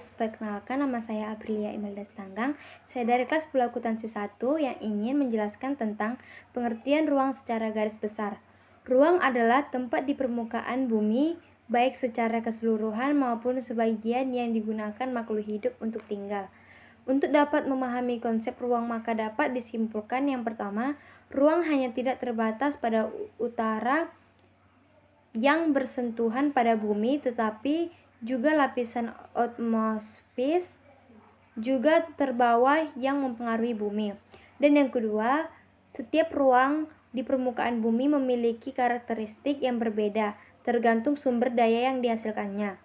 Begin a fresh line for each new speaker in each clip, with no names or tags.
guys, perkenalkan nama saya Aprilia Imelda Stanggang. Saya dari kelas 10 akuntansi 1 yang ingin menjelaskan tentang pengertian ruang secara garis besar. Ruang adalah tempat di permukaan bumi, baik secara keseluruhan maupun sebagian yang digunakan makhluk hidup untuk tinggal. Untuk dapat memahami konsep ruang maka dapat disimpulkan yang pertama, ruang hanya tidak terbatas pada utara yang bersentuhan pada bumi, tetapi juga lapisan atmosfer juga terbawah yang mempengaruhi bumi. Dan yang kedua, setiap ruang di permukaan bumi memiliki karakteristik yang berbeda, tergantung sumber daya yang dihasilkannya.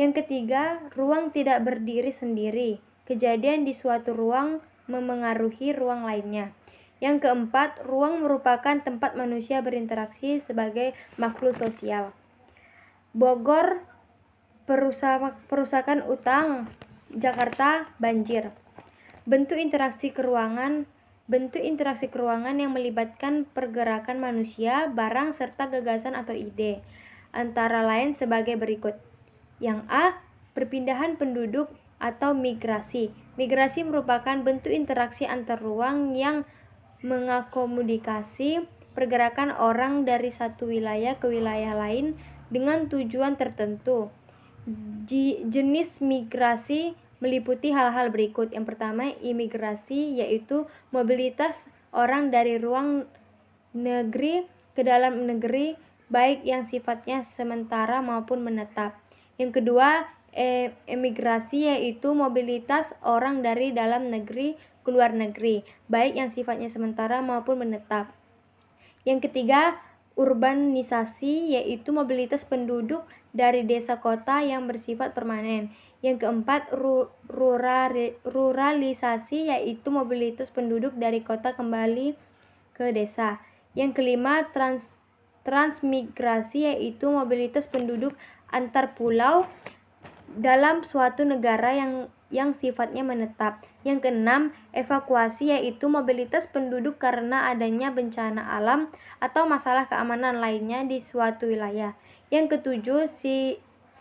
Yang ketiga, ruang tidak berdiri sendiri. Kejadian di suatu ruang memengaruhi ruang lainnya. Yang keempat, ruang merupakan tempat manusia berinteraksi sebagai makhluk sosial. Bogor, perusakan utang, Jakarta, banjir. Bentuk interaksi keruangan yang melibatkan pergerakan manusia, barang, serta gagasan atau ide, antara lain sebagai berikut. Yang A, perpindahan penduduk atau migrasi. Migrasi merupakan bentuk interaksi antar ruang yang mengakomodasi pergerakan orang dari satu wilayah ke wilayah lain dengan tujuan tertentu. Jenis migrasi meliputi hal-hal berikut. Yang pertama, imigrasi, yaitu mobilitas orang dari ruang negeri ke dalam negeri, baik yang sifatnya sementara maupun menetap. Yang kedua, emigrasi, yaitu mobilitas orang dari dalam negeri ke luar negeri, baik yang sifatnya sementara maupun menetap. Yang ketiga, urbanisasi, yaitu mobilitas penduduk dari desa kota yang bersifat permanen. Yang keempat, ruralisasi, yaitu mobilitas penduduk dari kota kembali ke desa. Yang kelima, transmigrasi, yaitu mobilitas penduduk antar pulau dalam suatu negara yang sifatnya menetap. Yang keenam, evakuasi, yaitu mobilitas penduduk karena adanya bencana alam atau masalah keamanan lainnya di suatu wilayah. Yang ketujuh,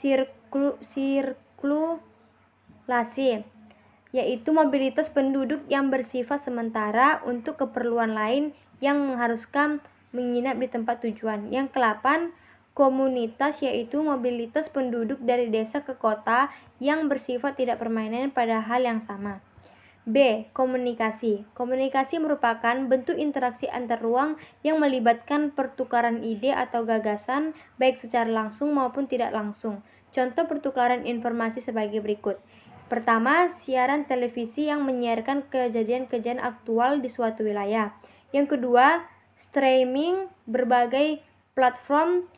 sirkulasi, yaitu mobilitas penduduk yang bersifat sementara untuk keperluan lain yang mengharuskan menginap di tempat tujuan. Yang ke-8, komunitas, yaitu mobilitas penduduk dari desa ke kota yang bersifat tidak permanen pada hal yang sama. B. Komunikasi. Komunikasi merupakan bentuk interaksi antar ruang yang melibatkan pertukaran ide atau gagasan, baik secara langsung maupun tidak langsung. Contoh pertukaran informasi sebagai berikut. Pertama, siaran televisi yang menyiarkan kejadian-kejadian aktual di suatu wilayah. Yang kedua, streaming. Berbagai platform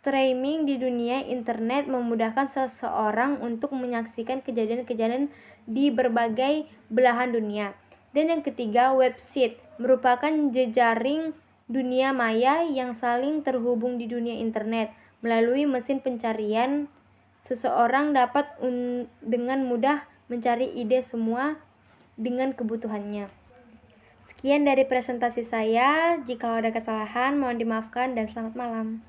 streaming di dunia internet memudahkan seseorang untuk menyaksikan kejadian-kejadian di berbagai belahan dunia. Dan yang ketiga, website merupakan jejaring dunia maya yang saling terhubung di dunia internet. Melalui mesin pencarian, seseorang dapat dengan mudah mencari ide semua dengan kebutuhannya. Sekian dari presentasi saya. Jika ada kesalahan, mohon dimaafkan dan selamat malam.